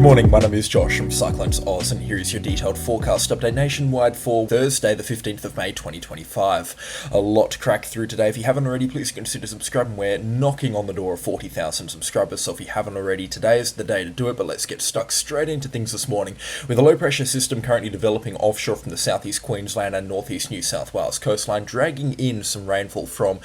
morning, my name is Josh from CyclonesOZ, and here is your detailed forecast update nationwide for Thursday, the 15th of May 2025. A lot to crack through today. If you haven't already, please consider subscribing. We're knocking on the door of 40,000 subscribers, so if you haven't already, today is the day to do it, but let's get stuck straight into things this morning. With a low pressure system currently developing offshore from the southeast Queensland and northeast New South Wales coastline, dragging in some rainfall from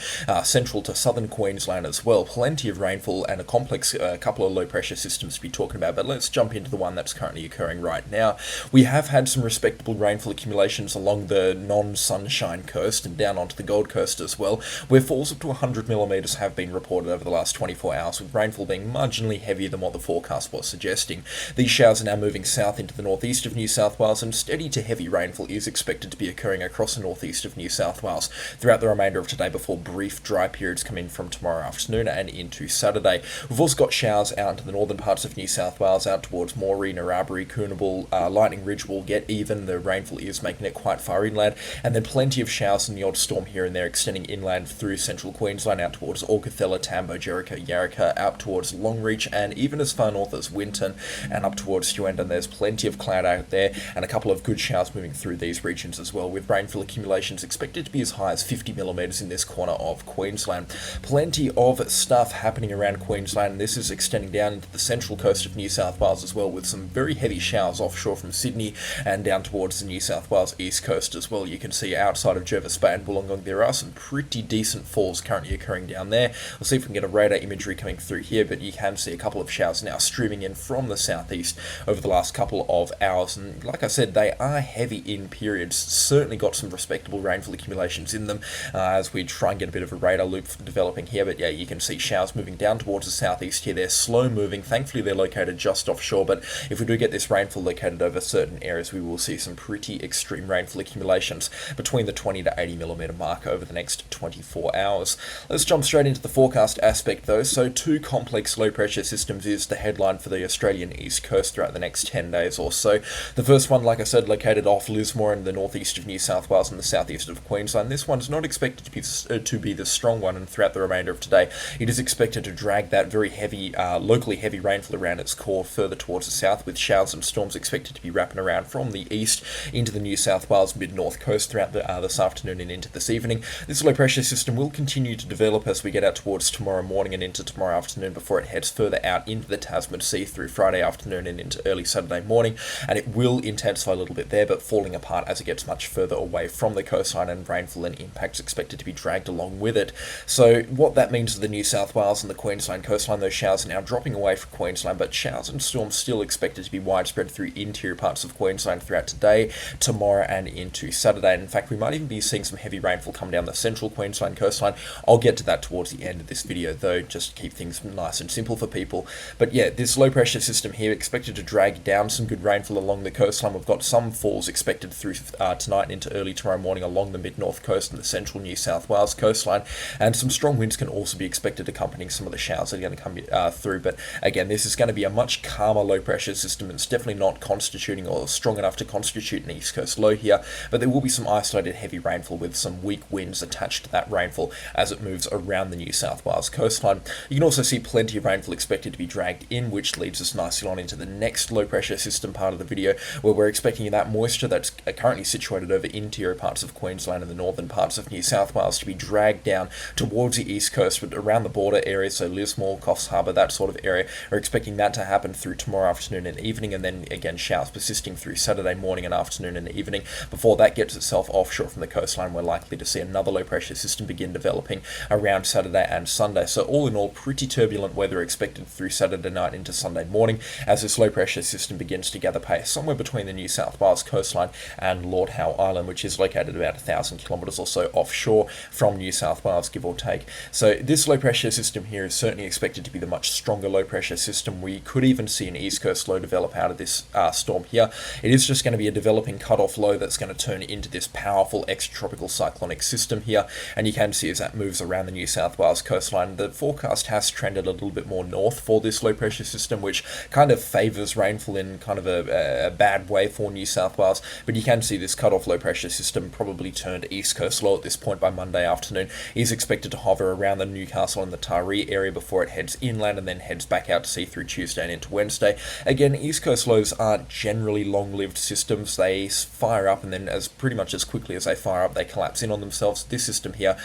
central to southern Queensland as well. Plenty of rainfall and a complex couple of low pressure systems to be talking about, but let's jump into the one that's currently occurring right now. We have had some respectable rainfall accumulations along the non-sunshine coast and down onto the Gold Coast as well, where falls up to 100 millimetres have been reported over the last 24 hours, with rainfall being marginally heavier than what the forecast was suggesting. These showers are now moving south into the northeast of New South Wales, and steady to heavy rainfall is expected to be occurring across the northeast of New South Wales throughout the remainder of today before brief dry periods come in from tomorrow afternoon and into Saturday. We've also got showers out into the northern parts of New South Wales, out towards Moree, Narrabri, Coonaball, Lightning Ridge will get even. The rainfall is making it quite far inland, and then plenty of showers and the odd storm here and there extending inland through central Queensland out towards Augathella, Tambo, Jericho, Yarraka, out towards Longreach, and even as far north as Winton and up towards Huendon. There's plenty of cloud out there and a couple of good showers moving through these regions as well, with rainfall accumulations expected to be as high as 50 millimetres in this corner of Queensland. Plenty of stuff happening around Queensland, and this is extending down into the central coast of New South Wales as well, with some very heavy showers offshore from Sydney and down towards the New South Wales east coast as well. You can see outside of Jervis Bay and Wollongong there are some pretty decent falls currently occurring down there. We'll see if we can get a radar imagery coming through here, but you can see a couple of showers now streaming in from the southeast over the last couple of hours, and like I said, they are heavy in periods. Certainly got some respectable rainfall accumulations in them as we try and get a bit of a radar loop developing here, but yeah, you can see showers moving down towards the southeast here. They're slow moving. Thankfully they're located just offshore, but if we do get this rainfall located over certain areas, we will see some pretty extreme rainfall accumulations between the 20 to 80 millimetre mark over the next 24 hours. Let's jump straight into the forecast aspect though. So two complex low pressure systems is the headline for the Australian east coast throughout the next 10 days or so. The first one, like I said, located off Lismore in the northeast of New South Wales and the southeast of Queensland. This one's not expected to be the strong one, and throughout the remainder of today it is expected to drag that very heavy, locally heavy rainfall around its core further towards the south, with showers and storms expected to be wrapping around from the east into the New South Wales mid-north coast throughout this afternoon and into this evening. This low pressure system will continue to develop as we get out towards tomorrow morning and into tomorrow afternoon before it heads further out into the Tasman Sea through Friday afternoon and into early Saturday morning, and it will intensify a little bit there, but falling apart as it gets much further away from the coastline, and rainfall and impacts expected to be dragged along with it. So what that means to the New South Wales and the Queensland coastline, those showers are now dropping away from Queensland, but showers and storms still expected to be widespread through interior parts of Queensland throughout today, tomorrow and into Saturday. And in fact, we might even be seeing some heavy rainfall come down the central Queensland coastline. I'll get to that towards the end of this video though, just to keep things nice and simple for people. But yeah, this low pressure system here expected to drag down some good rainfall along the coastline. We've got some falls expected through tonight and into early tomorrow morning along the mid-north coast and the central New South Wales coastline, and some strong winds can also be expected accompanying some of the showers that are going to come through. But again, this is going to be a much calmer low pressure system. It's definitely not constituting or strong enough to constitute an east coast low here, but there will be some isolated heavy rainfall with some weak winds attached to that rainfall as it moves around the New South Wales coastline. You can also see plenty of rainfall expected to be dragged in, which leads us nicely on into the next low pressure system part of the video, where we're expecting that moisture that's currently situated over interior parts of Queensland and the northern parts of New South Wales to be dragged down towards the east coast, but around the border areas, so Lismore, Coffs Harbour, that sort of area. We're expecting that to happen through tomorrow afternoon and evening, and then again showers persisting through Saturday morning and afternoon and evening. Before that gets itself offshore from the coastline, we're likely to see another low pressure system begin developing around Saturday and Sunday. So all in all, pretty turbulent weather expected through Saturday night into Sunday morning as this low pressure system begins to gather pace somewhere between the New South Wales coastline and Lord Howe Island, which is located about 1,000 kilometres or so offshore from New South Wales, give or take. So this low pressure system here is certainly expected to be the much stronger low pressure system. We could even see an east coast low develop out of this storm here. It is just going to be a developing cut-off low that's going to turn into this powerful extratropical cyclonic system here, and you can see as that moves around the New South Wales coastline, the forecast has trended a little bit more north for this low pressure system, which kind of favours rainfall in kind of a bad way for New South Wales. But you can see this cut-off low pressure system probably turned east coast low at this point by Monday afternoon is expected to hover around the Newcastle and the Taree area before it heads inland and then heads back out to sea through Tuesday and into Wednesday. Tuesday. Again, east coast lows are generally long-lived systems. They fire up and then as pretty much as quickly as they fire up, they collapse in on themselves. This system here,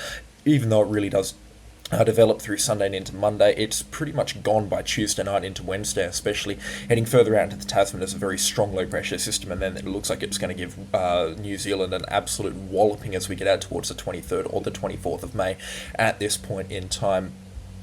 even though it really does develop through Sunday and into Monday, it's pretty much gone by Tuesday night into Wednesday, especially heading further out into the Tasman as a very strong low pressure system, and then it looks like it's going to give New Zealand an absolute walloping as we get out towards the 23rd or the 24th of May at this point in time.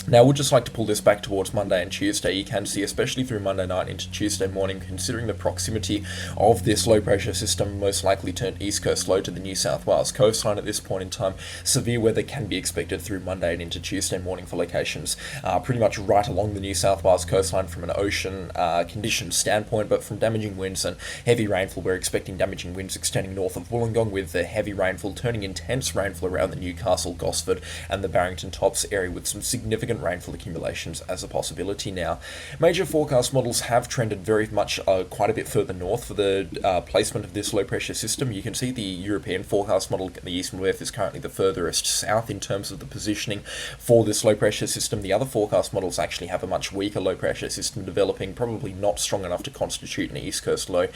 Now, I would just like to pull this back towards Monday and Tuesday. You can see, especially through Monday night into Tuesday morning, considering the proximity of this low-pressure system, most likely turned east coast low to the New South Wales coastline at this point in time. Severe weather can be expected through Monday and into Tuesday morning for locations pretty much right along the New South Wales coastline from an ocean conditions standpoint, but from damaging winds and heavy rainfall, we're expecting damaging winds extending north of Wollongong, with the heavy rainfall turning intense rainfall around the Newcastle, Gosford and the Barrington Tops area, with some significant rainfall accumulations as a possibility now. Major forecast models have trended very much quite a bit further north for the placement of this low pressure system. You can see the European forecast model, the eastern WEF, is currently the furthest south in terms of the positioning for this low pressure system. The other forecast models actually have a much weaker low pressure system developing, probably not strong enough to constitute an east coast low,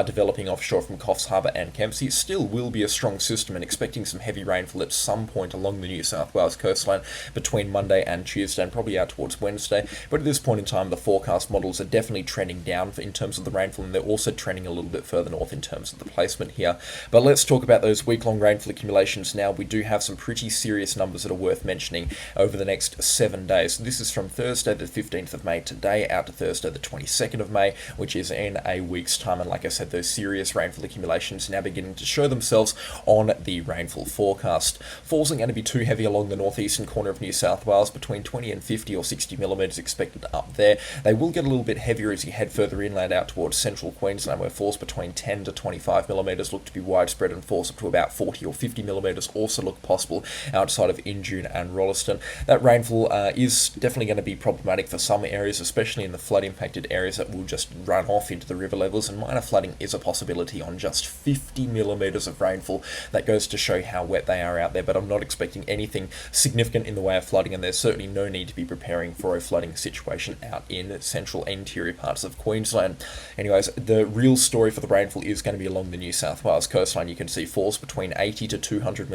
developing offshore from Coffs Harbour and Kempsey. It still will be a strong system, and expecting some heavy rainfall at some point along the New South Wales coastline between Monday and Tuesday, and probably out towards Wednesday. But at this point in time, the forecast models are definitely trending down in terms of the rainfall, and they're also trending a little bit further north in terms of the placement here. But let's talk about those week-long rainfall accumulations now. We do have some pretty serious numbers that are worth mentioning over the next 7 days. So this is from Thursday the 15th of May today out to Thursday the 22nd of May, which is in a week's time. And like I said, those serious rainfall accumulations now beginning to show themselves on the rainfall forecast. Falls aren't going to be too heavy along the northeastern corner of New South Wales, between 20 and 50 or 60 millimetres expected up there. They will get a little bit heavier as you head further inland out towards central Queensland, where falls between 10 to 25 millimetres look to be widespread, and falls up to about 40 or 50 millimetres also look possible outside of Injune and Rolleston. That rainfall is definitely going to be problematic for some areas, especially in the flood impacted areas that will just run off into the river levels, and minor flooding is a possibility on just 50 millimetres of rainfall. That goes to show how wet they are out there, but I'm not expecting anything significant in the way of flooding, and there's certainly no need to be preparing for a flooding situation out in central interior parts of Queensland. Anyways, the real story for the rainfall is going to be along the New South Wales coastline. You can see falls between 80 to 200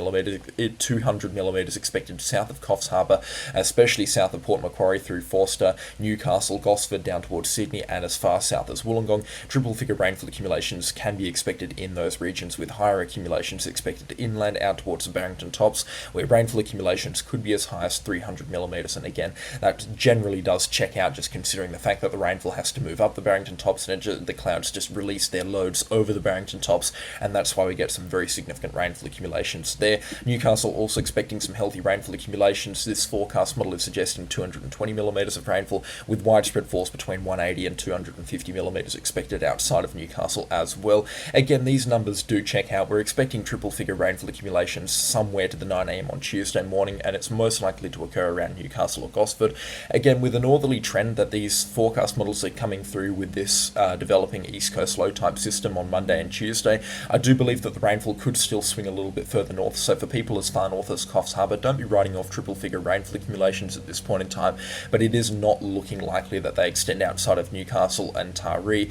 millimetres expected south of Coffs Harbour, especially south of Port Macquarie through Forster, Newcastle, Gosford down towards Sydney, and as far south as Wollongong. Triple figure rainfall accumulations can be expected in those regions, with higher accumulations expected inland out towards the Barrington Tops, where rainfall accumulations could be as high as 300 millimetres. And again, that generally does check out, just considering the fact that the rainfall has to move up the Barrington Tops, and the clouds just release their loads over the Barrington Tops, and that's why we get some very significant rainfall accumulations there. Newcastle also expecting some healthy rainfall accumulations. This forecast model is suggesting 220 millimetres of rainfall, with widespread falls between 180 and 250 millimetres expected outside of Newcastle as well. Again, these numbers do check out. We're expecting triple figure rainfall accumulations somewhere to the 9 a.m. on Tuesday morning, and it's most likely to occur around Newcastle or Gosford. Again, with a northerly trend that these forecast models are coming through with this developing east coast low type system on Monday and Tuesday, I do believe that the rainfall could still swing a little bit further north. So for people as far north as Coffs Harbour, don't be writing off triple figure rainfall accumulations at this point in time, but it is not looking likely that they extend outside of Newcastle and Taree.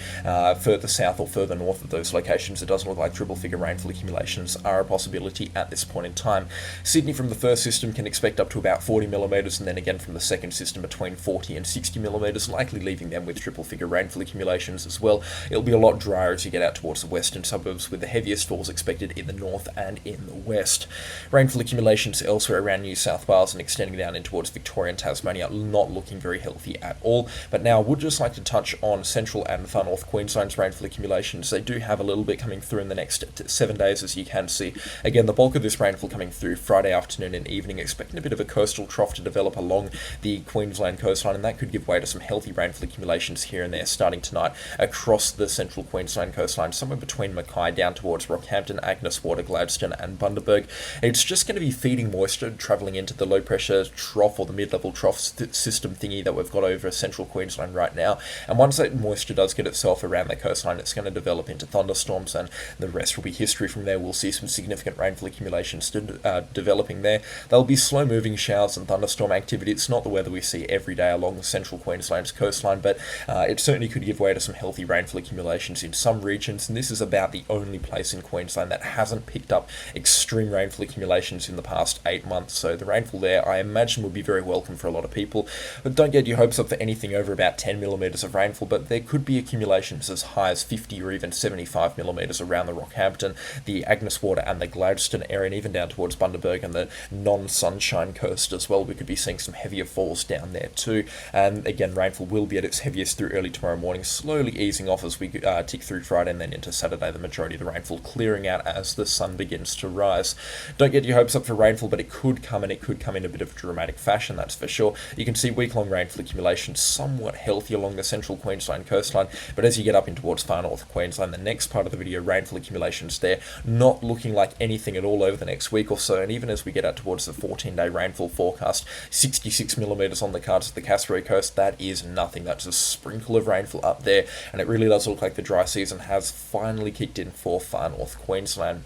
Further south or further north of those locations, it doesn't look like triple figure rainfall accumulations are a possibility at this point in time. Sydney from the first system can expect up to about 40 millimetres, and then again from the second system between 40 and 60 millimetres, likely leaving them with triple figure rainfall accumulations as well. It'll be a lot drier as you get out towards the western suburbs, with the heaviest falls expected in the north and in the west. Rainfall accumulations elsewhere around New South Wales and extending down in towards Victoria and Tasmania, not looking very healthy at all. But now I would just like to touch on central and far north Queensland's rainfall accumulations. They do have a little bit coming through in the next 7 days, as you can see. Again, the bulk of this rainfall coming through Friday afternoon and evening, expecting a bit of a coastal trough to develop along the Queensland coastline, and that could give way to some healthy rainfall accumulations here and there starting tonight across the central Queensland coastline, somewhere between Mackay down towards Rockhampton, Agnes Water, Gladstone and Bundaberg. It's just going to be feeding moisture travelling into the low pressure trough or the mid-level trough system thingy that we've got over central Queensland right now, and once that moisture does get itself around the coastline, it's going to develop into thunderstorms, and the rest will be history from there. We'll see some significant rainfall accumulations developing there. There'll be slow moving showers and thunderstorm activity. It's not the weather we see every day along the central Queensland's coastline, but it certainly could give way to some healthy rainfall accumulations in some regions, and this is about the only place in Queensland that hasn't picked up extreme rainfall accumulations in the past 8 months. So the rainfall there, I imagine, will be very welcome for a lot of people. But don't get your hopes up for anything over about 10 millimetres of rainfall, but there could be accumulations as high as 50 or even 75 millimetres around the Rockhampton, the Agnes Water and the Gladstone area, and even down towards Bundaberg and the non-Sunshine Coast as well. We could be seeing some heavier falls down there too. And again, rainfall will be at its heaviest through early tomorrow morning, slowly easing off as we tick through Friday and then into Saturday, the majority of the rainfall clearing out as the sun begins to rise. Don't get your hopes up for rainfall, but it could come, and it could come in a bit of dramatic fashion, that's for sure. You can see week-long rainfall accumulation somewhat healthy along the central Queensland coastline, but as you get up in towards far north Queensland, the next part of the video, rainfall accumulations there, not looking like anything at all over the next week or so. And even as we get out towards the 14-day rainfall forecast, 66 millimetres on the cards of the Cassowary Coast, that is nothing. That's a sprinkle of rainfall up there, and it really does look like the dry season has finally kicked in for far north Queensland.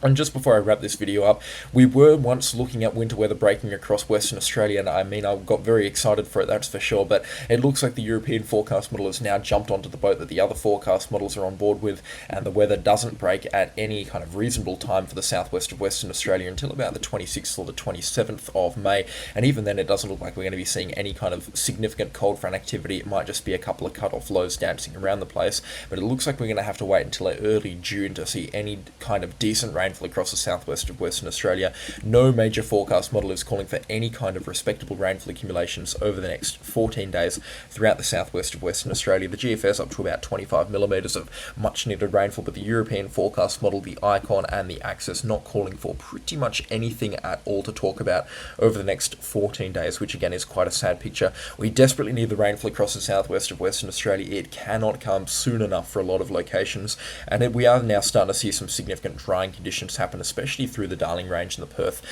And just before I wrap this video up, we were once looking at winter weather breaking across Western Australia, and I mean, I got very excited for it, that's for sure, but it looks like the European forecast model has now jumped onto the boat that the other forecast models are on board with, and the weather doesn't break at any kind of reasonable time for the southwest of Western Australia until about the 26th or the 27th of May, and even then it doesn't look like we're going to be seeing any kind of significant cold front activity. It might just be a couple of cut-off lows dancing around the place, but it looks like we're going to have to wait until early June to see any kind of decent rain across the southwest of Western Australia. No major forecast model is calling for any kind of respectable rainfall accumulations over the next 14 days throughout the southwest of Western Australia. The GFS up to about 25 millimetres of much needed rainfall, but the European forecast model, the Icon and the Axis, not calling for pretty much anything at all to talk about over the next 14 days, which again is quite a sad picture. We desperately need the rainfall across the southwest of Western Australia. It cannot come soon enough for a lot of locations, and we are now starting to see some significant drying conditions happen, especially through the Darling Range and the Perth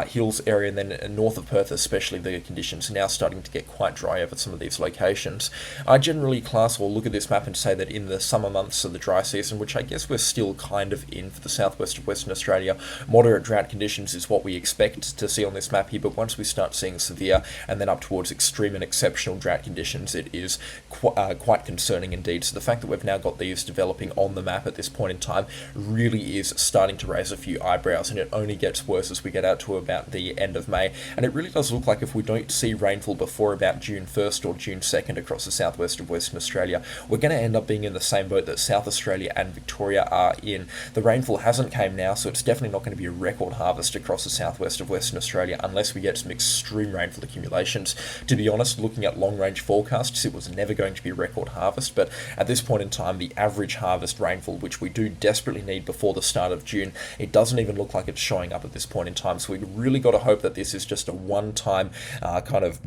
Hills area, and then north of Perth especially, the conditions are now starting to get quite dry over some of these locations. I generally class or look at this map and say that in the summer months of the dry season, which I guess we're still kind of in for the southwest of Western Australia, moderate drought conditions is what we expect to see on this map here, but once we start seeing severe and then up towards extreme and exceptional drought conditions, it is quite concerning indeed. So the fact that we've now got these developing on the map at this point in time really is starting to raise a few eyebrows, and it only gets worse as we get out to about the end of May. And it really does look like if we don't see rainfall before about June 1st or June 2nd across the southwest of Western Australia, we're going to end up being in the same boat that South Australia and Victoria are in. The rainfall hasn't came now, so it's definitely not going to be a record harvest across the southwest of Western Australia unless we get some extreme rainfall accumulations. To be honest, looking at long-range forecasts, it was never going to be a record harvest, but at this point in time, the average harvest rainfall, which we do desperately need before the start of June, it doesn't even look like it's showing up at this point in time. So we've really got to hope that this is just a one-time kind of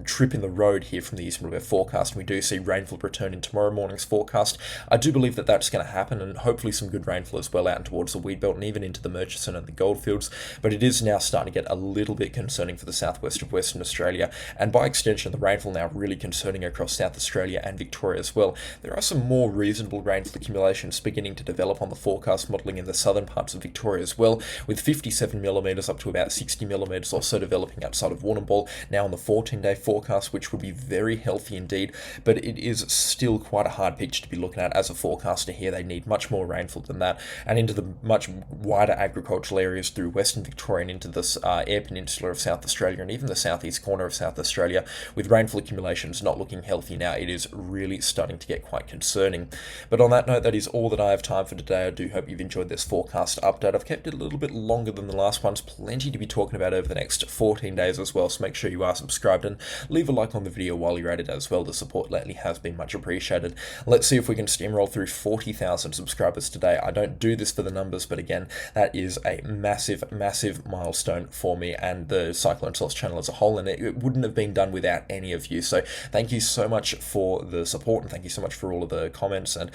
trip in the road here from the Eastern River forecast. We do see rainfall return in tomorrow morning's forecast. I do believe that that's going to happen, and hopefully some good rainfall as well out and towards the Weed Belt and even into the Murchison and the Goldfields. But it is now starting to get a little bit concerning for the southwest of Western Australia, and by extension the rainfall now really concerning across South Australia and Victoria as well. There are some more reasonable rainfall accumulations beginning to develop on the forecast modelling in the southern parts of Victoria as well, with 57 millimetres up to about 60 millimetres or so developing outside of Warrnambool now on the 14-day forecast, which would be very healthy indeed, but it is still quite a hard picture to be looking at as a forecaster here. They need much more rainfall than that, and into the much wider agricultural areas through Western Victoria and into the Eyre Peninsula of South Australia and even the southeast corner of South Australia, with rainfall accumulations not looking healthy now. It is really starting to get quite concerning. But on that note, that is all that I have time for today. I do hope you've enjoyed this forecast update. I've kept it a little bit longer than the last ones, plenty to be talking about over the next 14 days as well, so make sure you are subscribed and leave a like on the video while you're at it as well. The support lately has been much appreciated. Let's see if we can steamroll through 40,000 subscribers today. I don't do this for the numbers, but again, that is a massive, massive milestone for me and the CyclonesOZ channel as a whole, and it wouldn't have been done without any of you. So thank you so much for the support, and thank you so much for all of the comments and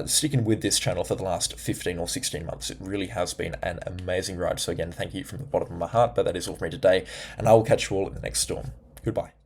sticking with this channel for the last 15 or 16 months. It really has been an amazing ride. So again, thank you from the bottom of my heart, but that is all for me today, and I will catch you all in the next storm. Goodbye.